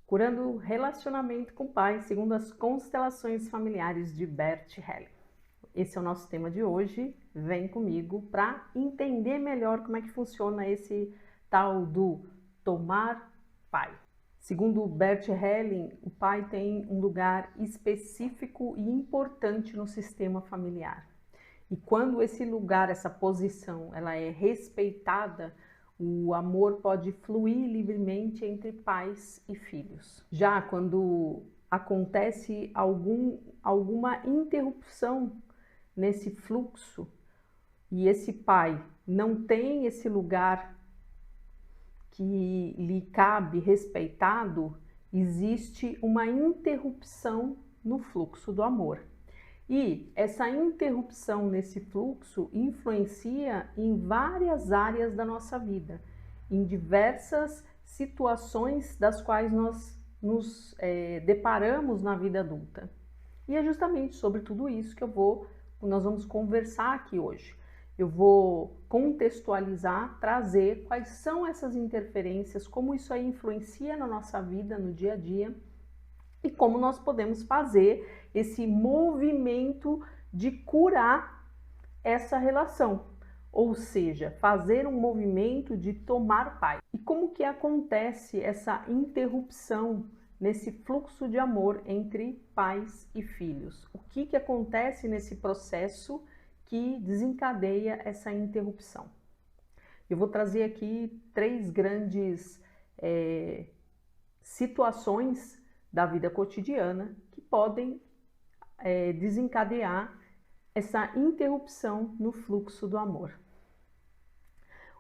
Curando relacionamento com o pai, segundo as constelações familiares de Bert Helling. Esse é o nosso tema de hoje. Vem comigo para entender melhor como é que funciona esse tal do tomar pai. Segundo Bert Helling, o pai tem um lugar específico e importante no sistema familiar. E quando esse lugar, essa posição, ela é respeitada, o amor pode fluir livremente entre pais e filhos. Já quando acontece alguma interrupção nesse fluxo e esse pai não tem esse lugar que lhe cabe respeitado, existe uma interrupção no fluxo do amor. E essa interrupção nesse fluxo influencia em várias áreas da nossa vida, em diversas situações das quais nós nos deparamos na vida adulta. E é justamente sobre tudo isso que nós vamos conversar aqui hoje. Eu vou contextualizar, trazer quais são essas interferências, como isso aí influencia na nossa vida, no dia a dia, e como nós podemos fazer esse movimento de curar essa relação, ou seja, fazer um movimento de tomar pai. E como que acontece essa interrupção nesse fluxo de amor entre pais e filhos? O que acontece nesse processo que desencadeia essa interrupção? Eu vou trazer aqui três grandes situações da vida cotidiana que podem desencadear essa interrupção no fluxo do amor.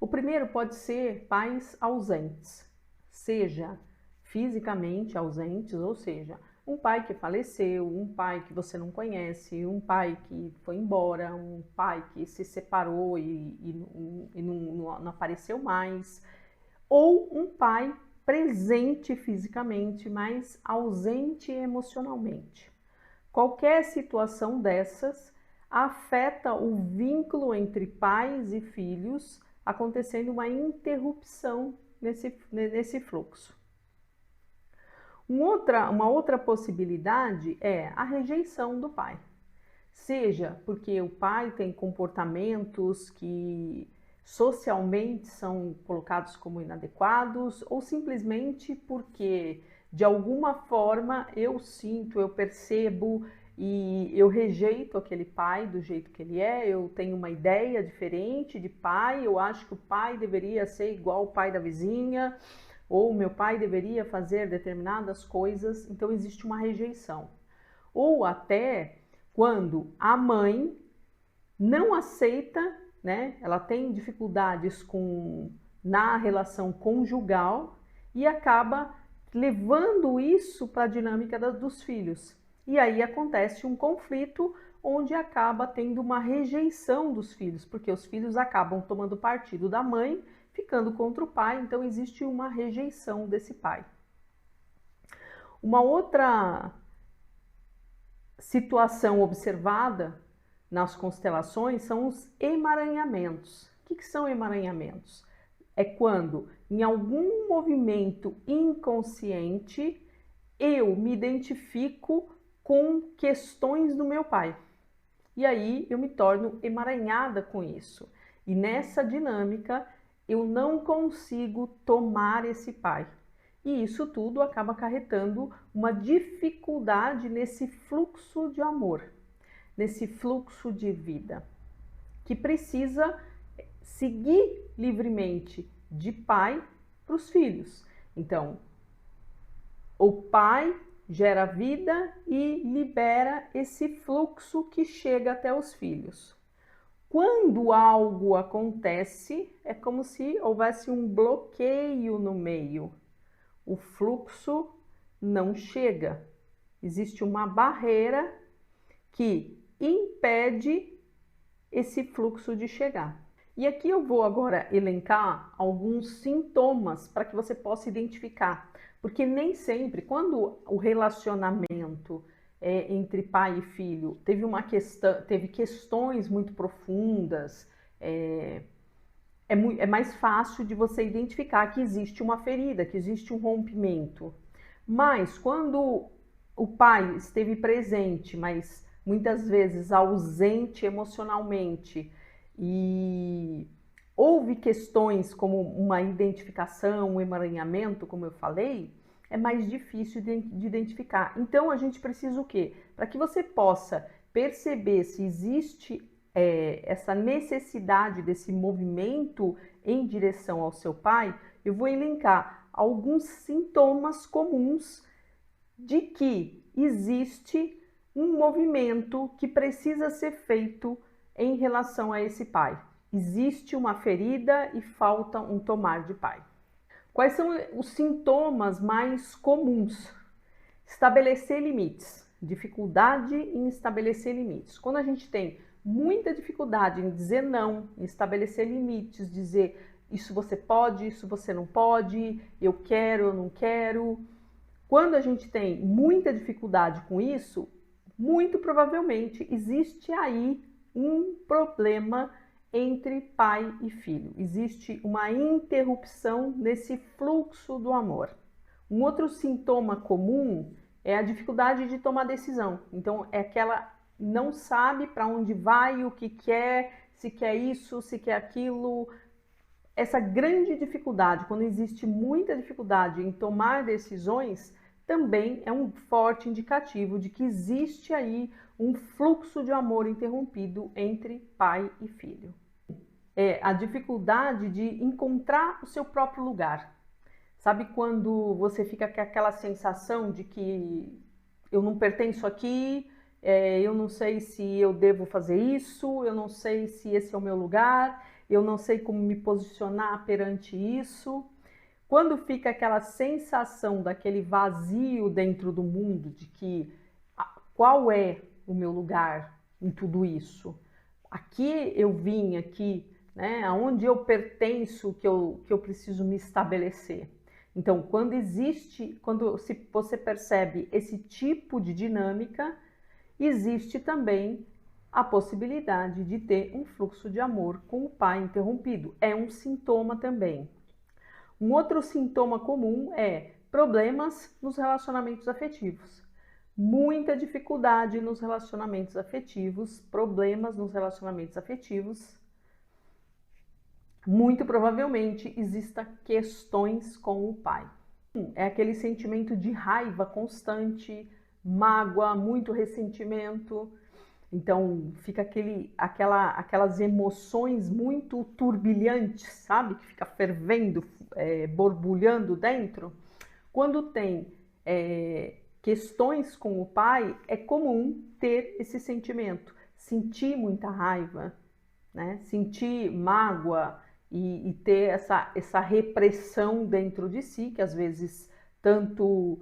O primeiro pode ser pais ausentes, seja fisicamente ausentes, ou seja, um pai que faleceu, um pai que você não conhece, um pai que foi embora, um pai que se separou e não apareceu mais, ou um pai presente fisicamente, mas ausente emocionalmente. Qualquer situação dessas afeta o vínculo entre pais e filhos, acontecendo uma interrupção nesse fluxo. Uma outra possibilidade é a rejeição do pai. Seja porque o pai tem comportamentos que socialmente são colocados como inadequados, ou simplesmente porque de alguma forma eu sinto, eu percebo e eu rejeito aquele pai do jeito que ele é, eu tenho uma ideia diferente de pai, eu acho que o pai deveria ser igual ao pai da vizinha, ou o meu pai deveria fazer determinadas coisas, então existe uma rejeição. Ou até quando a mãe não aceita, né? Ela tem dificuldades na relação conjugal e acaba levando isso para a dinâmica dos filhos. E aí acontece um conflito onde acaba tendo uma rejeição dos filhos, porque os filhos acabam tomando partido da mãe, ficando contra o pai, então existe uma rejeição desse pai. Uma outra situação observada nas constelações são os emaranhamentos. O que são emaranhamentos? É quando, em algum movimento inconsciente, eu me identifico com questões do meu pai. E aí eu me torno emaranhada com isso. E nessa dinâmica, eu não consigo tomar esse pai. E isso tudo acaba acarretando uma dificuldade nesse fluxo de amor, nesse fluxo de vida, que precisa seguir livremente de pai para os filhos. Então, o pai gera vida e libera esse fluxo que chega até os filhos. Quando algo acontece, é como se houvesse um bloqueio no meio. O fluxo não chega. Existe uma barreira que impede esse fluxo de chegar. E aqui eu vou agora elencar alguns sintomas para que você possa identificar, porque nem sempre, quando o relacionamento entre pai e filho teve questões muito profundas, é mais fácil de você identificar que existe uma ferida, que existe um rompimento. Mas quando o pai esteve presente, mas muitas vezes ausente emocionalmente, e houve questões como uma identificação, um emaranhamento, como eu falei, é mais difícil de identificar. Então a gente precisa o quê? Para que você possa perceber se existe essa necessidade desse movimento em direção ao seu pai, eu vou elencar alguns sintomas comuns de que existe um movimento que precisa ser feito em relação a esse pai. Existe uma ferida e falta um tomar de pai. Quais são os sintomas mais comuns? Estabelecer limites. Dificuldade em estabelecer limites. Quando a gente tem muita dificuldade em dizer não, em estabelecer limites, dizer isso você pode, isso você não pode, eu quero, eu não quero. Quando a gente tem muita dificuldade com isso, muito provavelmente existe aí um problema entre pai e filho. Existe uma interrupção nesse fluxo do amor. Um outro sintoma comum é a dificuldade de tomar decisão. Então, é aquela não sabe para onde vai, o que quer, se quer isso, se quer aquilo. Essa grande dificuldade, quando existe muita dificuldade em tomar decisões, também é um forte indicativo de que existe aí um fluxo de amor interrompido entre pai e filho. É a dificuldade de encontrar o seu próprio lugar. Sabe quando você fica com aquela sensação de que eu não pertenço aqui, eu não sei se eu devo fazer isso, eu não sei se esse é o meu lugar, eu não sei como me posicionar perante isso. Quando fica aquela sensação daquele vazio dentro do mundo, de que qual é o meu lugar em tudo isso? Aqui eu vim, aqui, né? Aonde eu pertenço, que eu preciso me estabelecer. Então, quando você percebe esse tipo de dinâmica, existe também a possibilidade de ter um fluxo de amor com o pai interrompido. É um sintoma também. Um outro sintoma comum é problemas nos relacionamentos afetivos. Muita dificuldade nos relacionamentos afetivos, problemas nos relacionamentos afetivos. Muito provavelmente exista questões com o pai. É aquele sentimento de raiva constante, mágoa, muito ressentimento. Então fica aquelas emoções muito turbilhantes, sabe? Que fica fervendo, borbulhando dentro. Quando tem questões com o pai, é comum ter esse sentimento. Sentir muita raiva, né? Sentir mágoa e ter essa repressão dentro de si, que às vezes tanto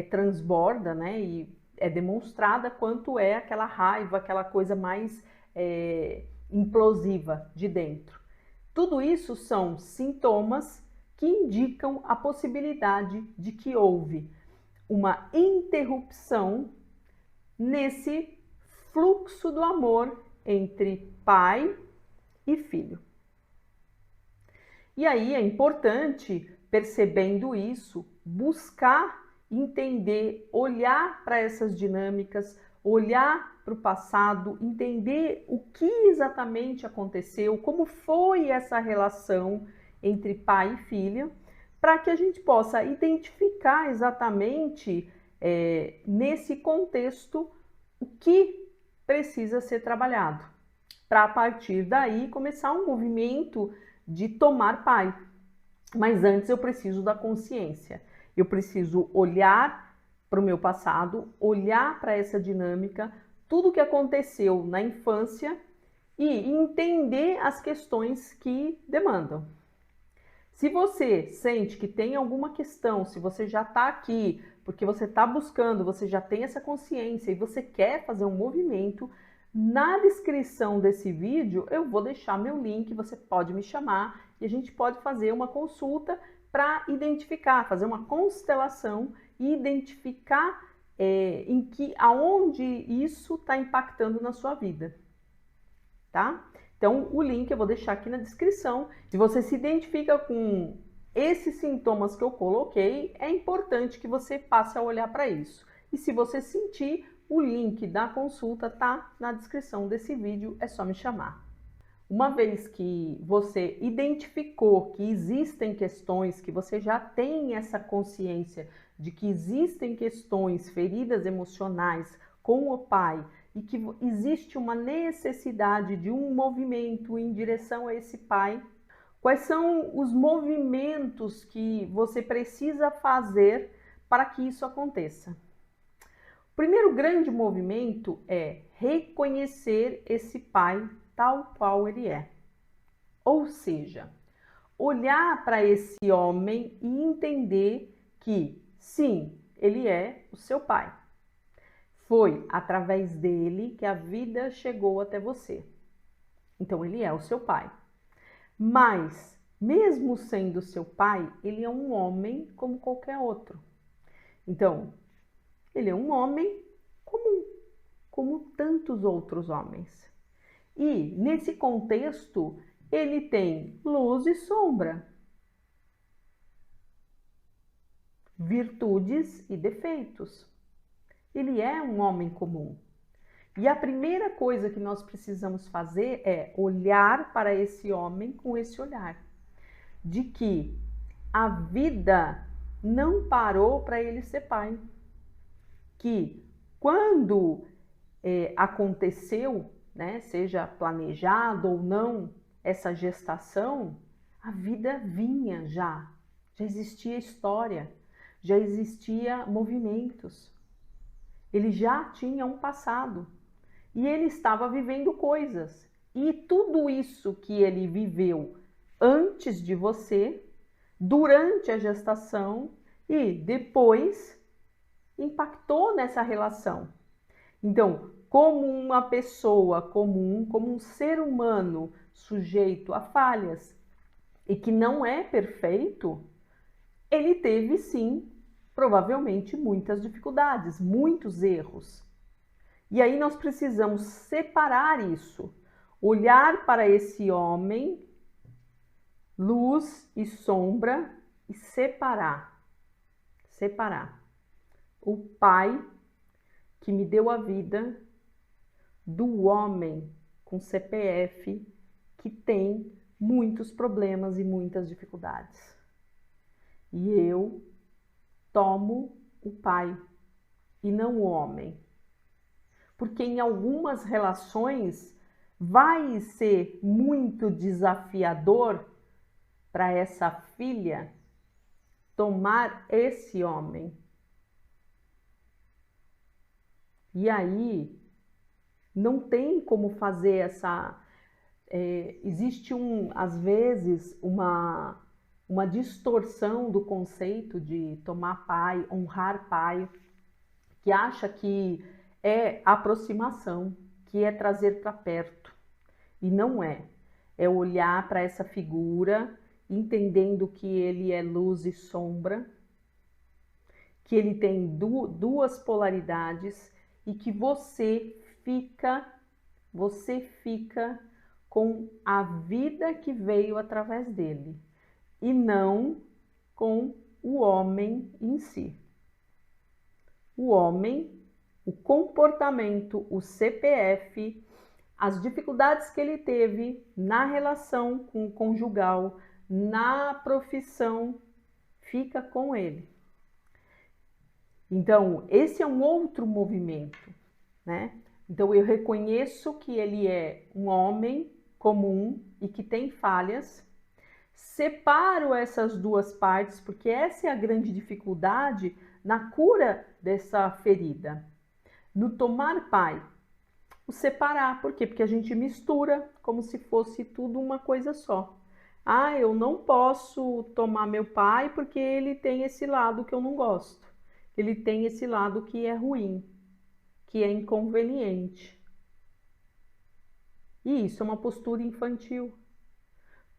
transborda, né? E é demonstrada quanto é aquela raiva, aquela coisa mais implosiva de dentro. Tudo isso são sintomas que indicam a possibilidade de que houve uma interrupção nesse fluxo do amor entre pai e filho. E aí é importante, percebendo isso, buscar entender, olhar para essas dinâmicas, olhar para o passado, entender o que exatamente aconteceu, como foi essa relação entre pai e filha, para que a gente possa identificar exatamente nesse contexto o que precisa ser trabalhado, para a partir daí começar um movimento de tomar pai. Mas antes eu preciso da consciência. Eu preciso olhar para o meu passado, olhar para essa dinâmica, tudo que aconteceu na infância e entender as questões que demandam. Se você sente que tem alguma questão, se você já está aqui, porque você está buscando, você já tem essa consciência e você quer fazer um movimento, na descrição desse vídeo eu vou deixar meu link, você pode me chamar e a gente pode fazer uma consulta para identificar, fazer uma constelação e identificar aonde isso está impactando na sua vida, tá? Então o link eu vou deixar aqui na descrição. Se você se identifica com esses sintomas que eu coloquei, é importante que você passe a olhar para isso. E se você sentir, o link da consulta tá na descrição desse vídeo, é só me chamar. Uma vez que você identificou que existem questões, que você já tem essa consciência de que existem questões, feridas emocionais com o pai, e que existe uma necessidade de um movimento em direção a esse pai, quais são os movimentos que você precisa fazer para que isso aconteça? O primeiro grande movimento é reconhecer esse pai tal qual ele é. Ou seja, olhar para esse homem e entender que, sim, ele é o seu pai. Foi através dele que a vida chegou até você. Então, ele é o seu pai. Mas, mesmo sendo seu pai, ele é um homem como qualquer outro. Então, ele é um homem comum, como tantos outros homens. E, nesse contexto, ele tem luz e sombra, virtudes e defeitos. Ele é um homem comum. E a primeira coisa que nós precisamos fazer é olhar para esse homem com esse olhar, de que a vida não parou para ele ser pai. Que quando aconteceu, né, seja planejado ou não, essa gestação, a vida vinha já existia história, já existia movimentos. Ele já tinha um passado e ele estava vivendo coisas. E tudo isso que ele viveu antes de você, durante a gestação e depois, impactou nessa relação. Então, como uma pessoa comum, como um ser humano sujeito a falhas e que não é perfeito, ele teve sim, provavelmente, muitas dificuldades, muitos erros. E aí nós precisamos separar isso, olhar para esse homem, luz e sombra, e separar o pai que me deu a vida do homem com CPF que tem muitos problemas e muitas dificuldades. E eu tomo o pai e não o homem. Porque em algumas relações vai ser muito desafiador para essa filha tomar esse homem. E aí não tem como fazer essa... existe às vezes uma distorção do conceito de tomar pai, honrar pai, que acha que é aproximação, que é trazer para perto. E não é. É olhar para essa figura, entendendo que ele é luz e sombra, que ele tem duas polaridades e que você fica com a vida que veio através dele e não com o homem em si. O homem, o comportamento, o CPF, as dificuldades que ele teve na relação com o conjugal, na profissão, fica com ele. Então, esse é um outro movimento, né? Então, eu reconheço que ele é um homem comum e que tem falhas, separo essas duas partes, porque essa é a grande dificuldade na cura dessa ferida. No tomar pai, o separar. Por quê? Porque a gente mistura como se fosse tudo uma coisa só. Ah, eu não posso tomar meu pai porque ele tem esse lado que eu não gosto. Ele tem esse lado que é ruim, que é inconveniente. E isso é uma postura infantil.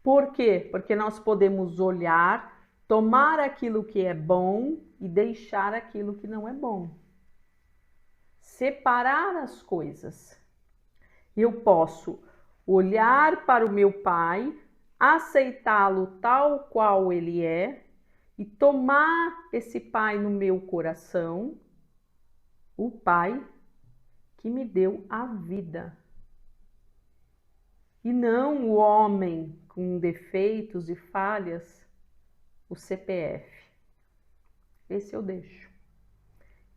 Por quê? Porque nós podemos olhar, tomar aquilo que é bom e deixar aquilo que não é bom. Separar as coisas. Eu posso olhar para o meu pai, aceitá-lo tal qual ele é e tomar esse pai no meu coração, o pai que me deu a vida. E não o homem com defeitos e falhas, o CPF. Esse eu deixo.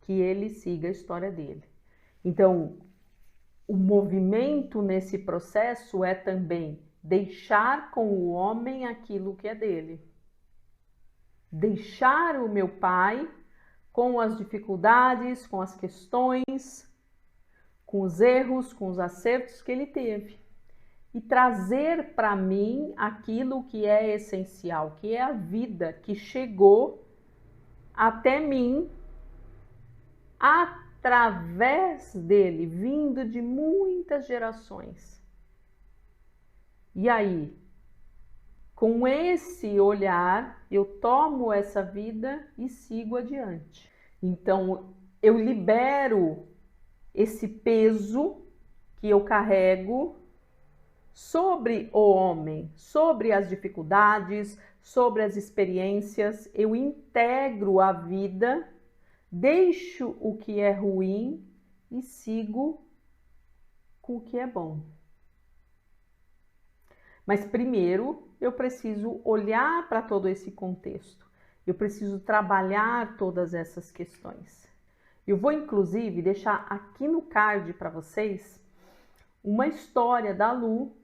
Que ele siga a história dele. Então, o movimento nesse processo é também deixar com o homem aquilo que é dele. Deixar o meu pai com as dificuldades, com as questões, com os erros, com os acertos que ele teve. E trazer para mim aquilo que é essencial, que é a vida que chegou até mim através dele, vindo de muitas gerações. E aí, com esse olhar, eu tomo essa vida e sigo adiante. Então, eu libero esse peso que eu carrego sobre o homem, sobre as dificuldades, sobre as experiências. Eu integro a vida, deixo o que é ruim e sigo com o que é bom. Mas primeiro eu preciso olhar para todo esse contexto. Eu preciso trabalhar todas essas questões. Eu vou inclusive deixar aqui no card para vocês uma história da Lu,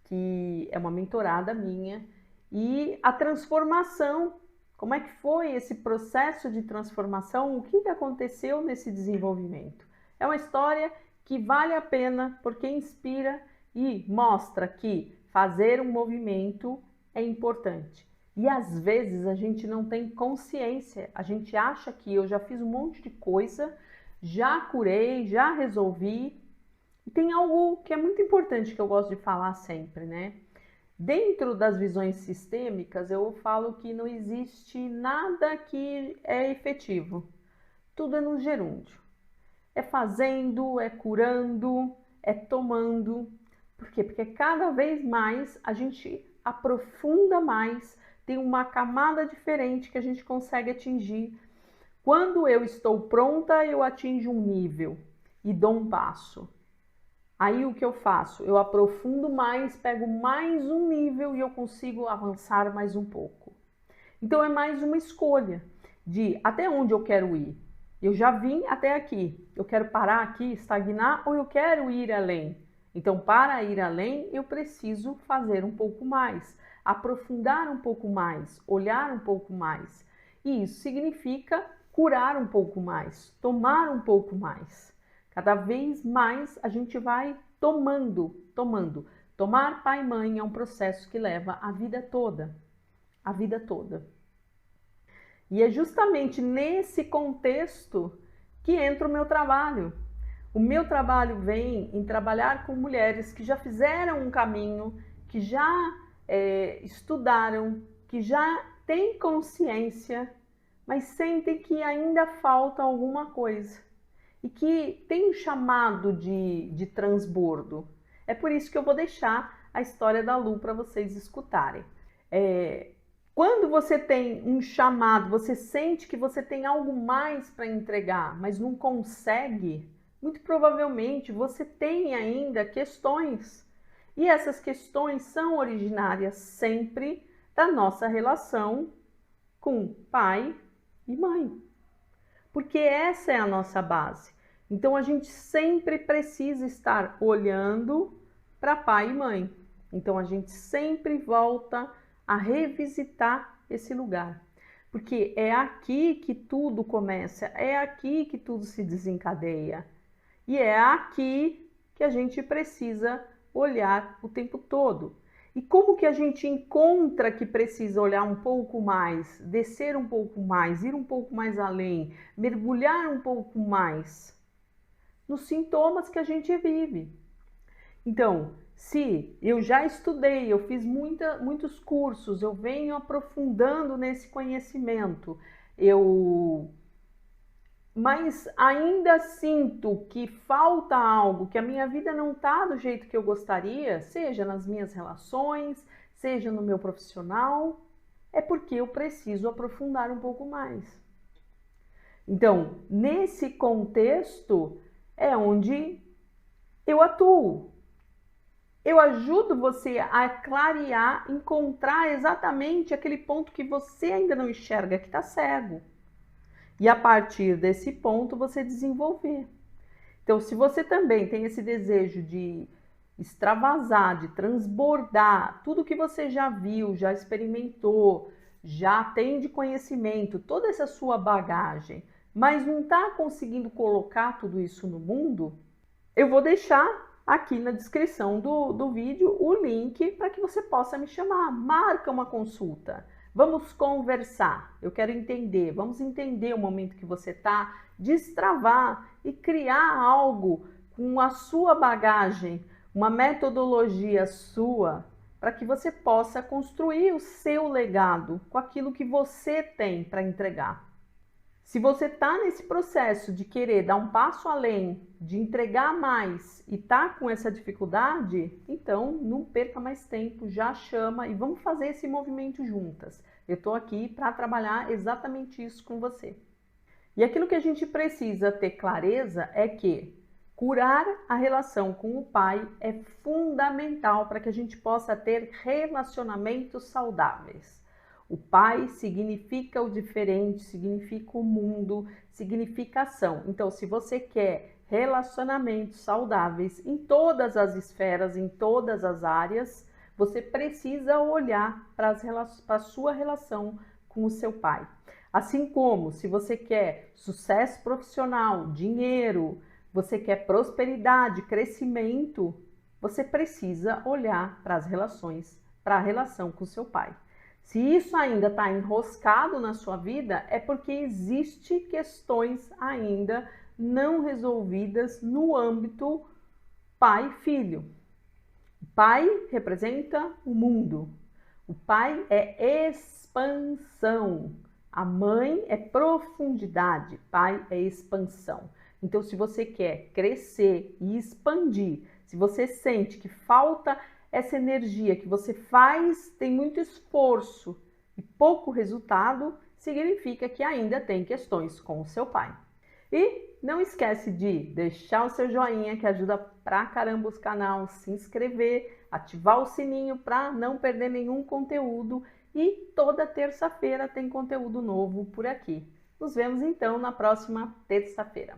que é uma mentorada minha, e a transformação. Como é que foi esse processo de transformação? O que aconteceu nesse desenvolvimento? É uma história que vale a pena porque inspira e mostra que fazer um movimento é importante. E às vezes a gente não tem consciência, a gente acha que eu já fiz um monte de coisa, já curei, já resolvi. E tem algo que é muito importante que eu gosto de falar sempre, né? Dentro das visões sistêmicas, eu falo que não existe nada que é efetivo. Tudo é no gerúndio. É fazendo, é curando, é tomando. Por quê? Porque cada vez mais a gente aprofunda mais, tem uma camada diferente que a gente consegue atingir. Quando eu estou pronta, eu atinjo um nível e dou um passo. Aí o que eu faço? Eu aprofundo mais, pego mais um nível e eu consigo avançar mais um pouco. Então é mais uma escolha de até onde eu quero ir. Eu já vim até aqui, eu quero parar aqui, estagnar ou eu quero ir além? Então para ir além eu preciso fazer um pouco mais, aprofundar um pouco mais, olhar um pouco mais. E isso significa curar um pouco mais, tomar um pouco mais. Cada vez mais a gente vai tomando. Tomar pai e mãe é um processo que leva a vida toda. A vida toda. E é justamente nesse contexto que entra o meu trabalho. O meu trabalho vem em trabalhar com mulheres que já fizeram um caminho, que já estudaram, que já têm consciência, mas sentem que ainda falta alguma coisa. E que tem um chamado de transbordo. É por isso que eu vou deixar a história da Lu para vocês escutarem. Quando você tem um chamado, você sente que você tem algo mais para entregar, mas não consegue, muito provavelmente você tem ainda questões. E essas questões são originárias sempre da nossa relação com pai e mãe. Porque essa é a nossa base. Então a gente sempre precisa estar olhando para pai e mãe. Então a gente sempre volta a revisitar esse lugar. Porque é aqui que tudo começa, é aqui que tudo se desencadeia. E é aqui que a gente precisa olhar o tempo todo. E como que a gente encontra que precisa olhar um pouco mais, descer um pouco mais, ir um pouco mais além, mergulhar um pouco mais nos sintomas que a gente vive? Então, se eu já estudei, eu fiz muitos cursos, eu venho aprofundando nesse conhecimento, mas ainda sinto que falta algo, que a minha vida não está do jeito que eu gostaria, seja nas minhas relações, seja no meu profissional, é porque eu preciso aprofundar um pouco mais. Então, nesse contexto é onde eu atuo. Eu ajudo você a clarear, encontrar exatamente aquele ponto que você ainda não enxerga, que está cego. E a partir desse ponto você desenvolver. Então, se você também tem esse desejo de extravasar, de transbordar tudo que você já viu, já experimentou, já tem de conhecimento, toda essa sua bagagem, mas não está conseguindo colocar tudo isso no mundo, eu vou deixar aqui na descrição do vídeo o link para que você possa me chamar. Marca uma consulta. Vamos conversar. Eu quero entender. Vamos entender o momento que você está, destravar e criar algo com a sua bagagem, uma metodologia sua, para que você possa construir o seu legado com aquilo que você tem para entregar. Se você está nesse processo de querer dar um passo além, de entregar mais e está com essa dificuldade, então não perca mais tempo, já chama e vamos fazer esse movimento juntas. Eu estou aqui para trabalhar exatamente isso com você. E aquilo que a gente precisa ter clareza é que curar a relação com o pai é fundamental para que a gente possa ter relacionamentos saudáveis. O pai significa o diferente, significa o mundo, significa ação. Então, se você quer relacionamentos saudáveis em todas as esferas, em todas as áreas, você precisa olhar para a sua relação com o seu pai. Assim como, se você quer sucesso profissional, dinheiro, você quer prosperidade, crescimento, você precisa olhar para as relações, para a relação com o seu pai. Se isso ainda está enroscado na sua vida, é porque existem questões ainda não resolvidas no âmbito pai-filho. O pai representa o mundo. O pai é expansão. A mãe é profundidade. Pai é expansão. Então, se você quer crescer e expandir, se você sente que falta essa energia que você faz, tem muito esforço e pouco resultado, significa que ainda tem questões com o seu pai. E não esquece de deixar o seu joinha, que ajuda pra caramba o canal, se inscrever, ativar o sininho para não perder nenhum conteúdo, e toda terça-feira tem conteúdo novo por aqui. Nos vemos então na próxima terça-feira.